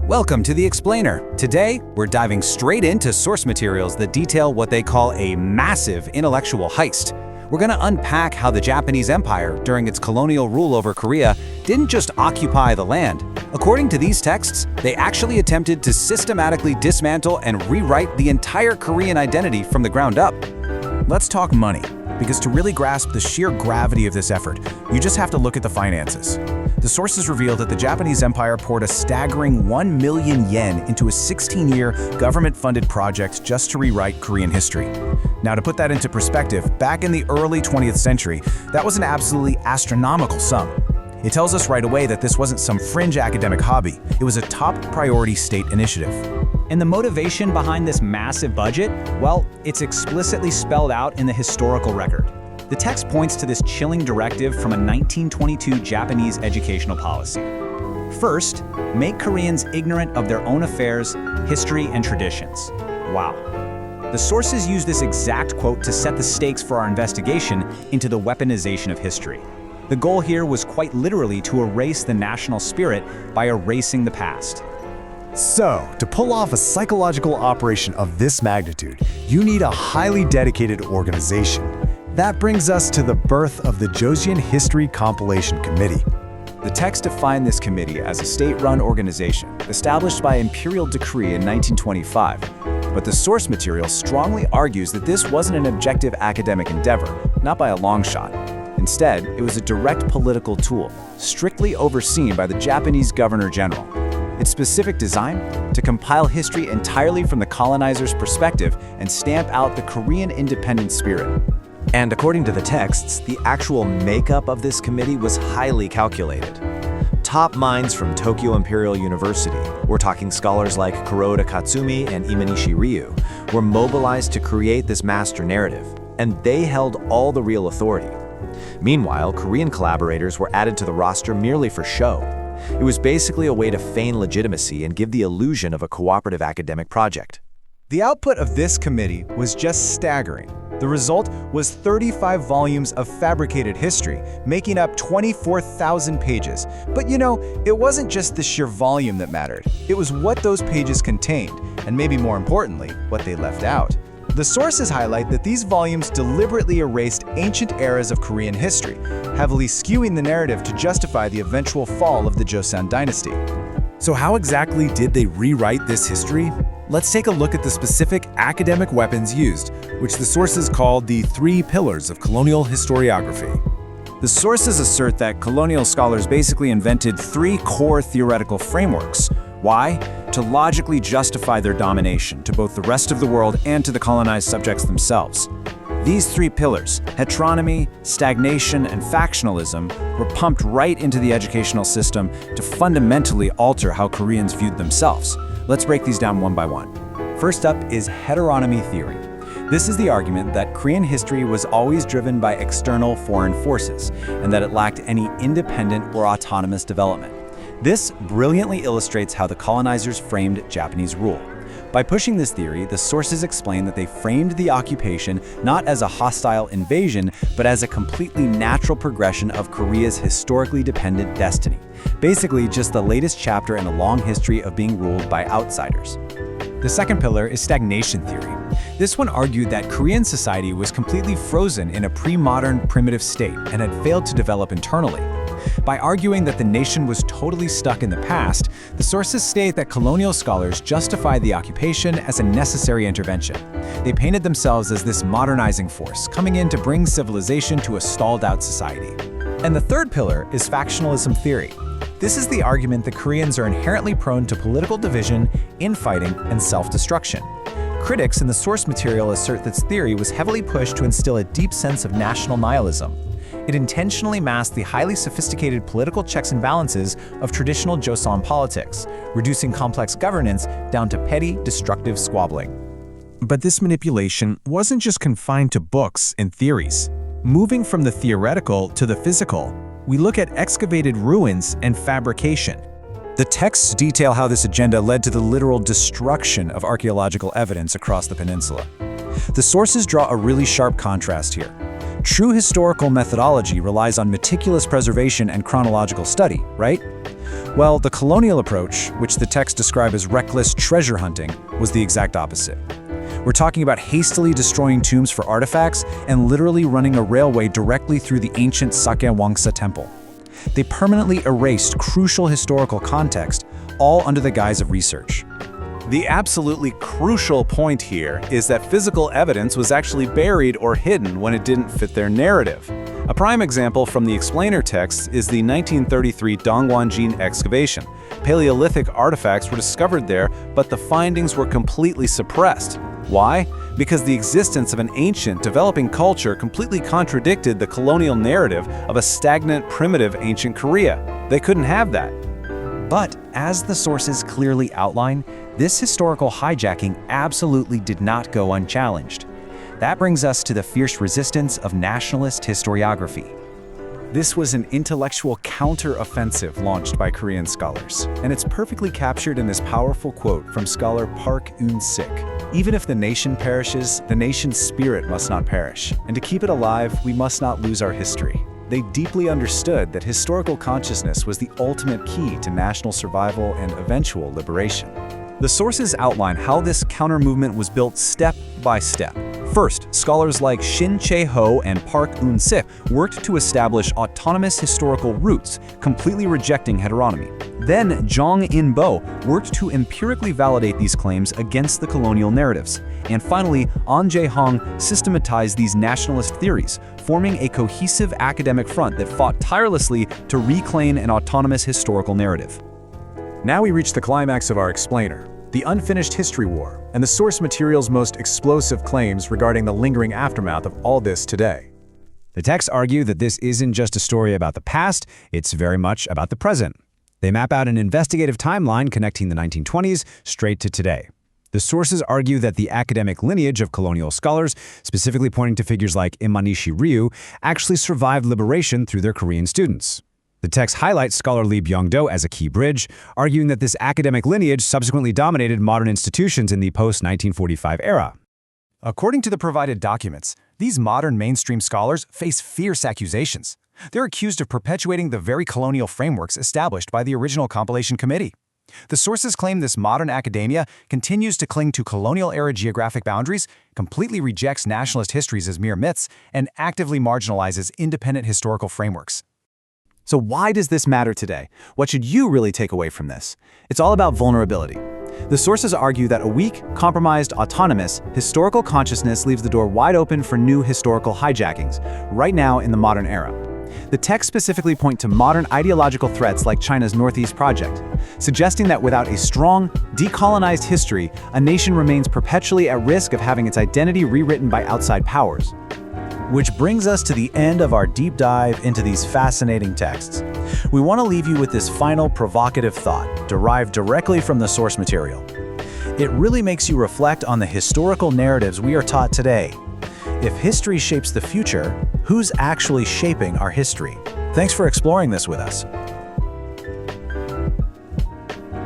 Welcome to The Explainer. Today, we're diving straight into source materials that detail what they call a massive intellectual heist. We're going to unpack how the Japanese Empire, during its colonial rule over Korea, didn't just occupy the land. According to these texts, they actually attempted to systematically dismantle and rewrite the entire Korean identity from the ground up. Let's talk money, because to really grasp the sheer gravity of this effort, you just have to look at the finances. The sources reveal that the Japanese Empire poured a staggering 1 million yen into a 16-year government-funded project just to rewrite Korean history. Now, to put that into perspective, back in the early 20th century, that was an absolutely astronomical sum. It tells us right away that this wasn't some fringe academic hobby. It was a top priority state initiative. And the motivation behind this massive budget? Well, it's explicitly spelled out in the historical record. The text points to this chilling directive from a 1922 Japanese educational policy. First, make Koreans ignorant of their own affairs, history, and traditions. Wow. The sources use this exact quote to set the stakes for our investigation into the weaponization of history. The goal here was quite literally to erase the national spirit by erasing the past. So, to pull off a psychological operation of this magnitude, you need a highly dedicated organization. That brings us to the birth of the Joseon History Compilation Committee. The text defined this committee as a state-run organization established by imperial decree in 1925. But the source material strongly argues that this wasn't an objective academic endeavor, not by a long shot. Instead, it was a direct political tool, strictly overseen by the Japanese Governor-General. Its specific design? To compile history entirely from the colonizer's perspective and stamp out the Korean independent spirit. And according to the texts, the actual makeup of this committee was highly calculated. Top minds from Tokyo Imperial University, we're talking scholars like Kuroda Katsumi and Imanishi Ryu, were mobilized to create this master narrative, and they held all the real authority. Meanwhile, Korean collaborators were added to the roster merely for show. It was basically a way to feign legitimacy and give the illusion of a cooperative academic project. The output of this committee was just staggering. The result was 35 volumes of fabricated history, making up 24,000 pages. But it wasn't just the sheer volume that mattered. It was what those pages contained, and maybe more importantly, what they left out. The sources highlight that these volumes deliberately erased ancient eras of Korean history, heavily skewing the narrative to justify the eventual fall of the Joseon dynasty. So how exactly did they rewrite this history? Let's take a look at the specific academic weapons used, which the sources called the 3 pillars of colonial historiography. The sources assert that colonial scholars basically invented 3 core theoretical frameworks. Why? To logically justify their domination to both the rest of the world and to the colonized subjects themselves. These 3 pillars, heteronomy, stagnation, and factionalism, were pumped right into the educational system to fundamentally alter how Koreans viewed themselves. Let's break these down one by one. First up is heteronomy theory. This is the argument that Korean history was always driven by external foreign forces, and that it lacked any independent or autonomous development. This brilliantly illustrates how the colonizers framed Japanese rule. By pushing this theory, the sources explain that they framed the occupation not as a hostile invasion, but as a completely natural progression of Korea's historically dependent destiny. Basically, just the latest chapter in a long history of being ruled by outsiders. The second pillar is stagnation theory. This one argued that Korean society was completely frozen in a pre-modern primitive state and had failed to develop internally. By arguing that the nation was totally stuck in the past, the sources state that colonial scholars justified the occupation as a necessary intervention. They painted themselves as this modernizing force, coming in to bring civilization to a stalled-out society. And the third pillar is factionalism theory. This is the argument that Koreans are inherently prone to political division, infighting, and self-destruction. Critics in the source material assert this theory was heavily pushed to instill a deep sense of national nihilism. It intentionally masked the highly sophisticated political checks and balances of traditional Joseon politics, reducing complex governance down to petty, destructive squabbling. But this manipulation wasn't just confined to books and theories. Moving from the theoretical to the physical, we look at excavated ruins and fabrication. The texts detail how this agenda led to the literal destruction of archaeological evidence across the peninsula. The sources draw a really sharp contrast here. True historical methodology relies on meticulous preservation and chronological study, right? Well, the colonial approach, which the texts describe as reckless treasure hunting, was the exact opposite. We're talking about hastily destroying tombs for artifacts and literally running a railway directly through the ancient Sakyawangsa temple. They permanently erased crucial historical context, all under the guise of research. The absolutely crucial point here is that physical evidence was actually buried or hidden when it didn't fit their narrative. A prime example from the explainer texts is the 1933 Dongguanjin excavation. Paleolithic artifacts were discovered there, but the findings were completely suppressed. Why? Because the existence of an ancient, developing culture completely contradicted the colonial narrative of a stagnant, primitive ancient Korea. They couldn't have that. But, as the sources clearly outline, this historical hijacking absolutely did not go unchallenged. That brings us to the fierce resistance of nationalist historiography. This was an intellectual counter-offensive launched by Korean scholars, and it's perfectly captured in this powerful quote from scholar Park Eun-sik. "Even if the nation perishes, the nation's spirit must not perish, and to keep it alive, we must not lose our history." They deeply understood that historical consciousness was the ultimate key to national survival and eventual liberation. The sources outline how this counter-movement was built step by step. First, scholars like Shin Chae-ho and Park Eun-sik worked to establish autonomous historical roots, completely rejecting heteronomy. Then, Jong In-bo worked to empirically validate these claims against the colonial narratives. And finally, An Jae-hong systematized these nationalist theories, forming a cohesive academic front that fought tirelessly to reclaim an autonomous historical narrative. Now we reach the climax of our explainer, the unfinished history war, and the source material's most explosive claims regarding the lingering aftermath of all this today. The texts argue that this isn't just a story about the past, it's very much about the present. They map out an investigative timeline connecting the 1920s straight to today. The sources argue that the academic lineage of colonial scholars, specifically pointing to figures like Imanishi Ryu, actually survived liberation through their Korean students. The text highlights scholar Lee Byung-do as a key bridge, arguing that this academic lineage subsequently dominated modern institutions in the post-1945 era. According to the provided documents, these modern mainstream scholars face fierce accusations. They're accused of perpetuating the very colonial frameworks established by the original compilation committee. The sources claim this modern academia continues to cling to colonial-era geographic boundaries, completely rejects nationalist histories as mere myths, and actively marginalizes independent historical frameworks. So why does this matter today? What should you really take away from this? It's all about vulnerability. The sources argue that a weak, compromised, autonomous, historical consciousness leaves the door wide open for new historical hijackings, right now in the modern era. The texts specifically point to modern ideological threats like China's Northeast Project, suggesting that without a strong, decolonized history, a nation remains perpetually at risk of having its identity rewritten by outside powers. Which brings us to the end of our deep dive into these fascinating texts. We want to leave you with this final provocative thought, derived directly from the source material. It really makes you reflect on the historical narratives we are taught today. If history shapes the future, who's actually shaping our history? Thanks for exploring this with us.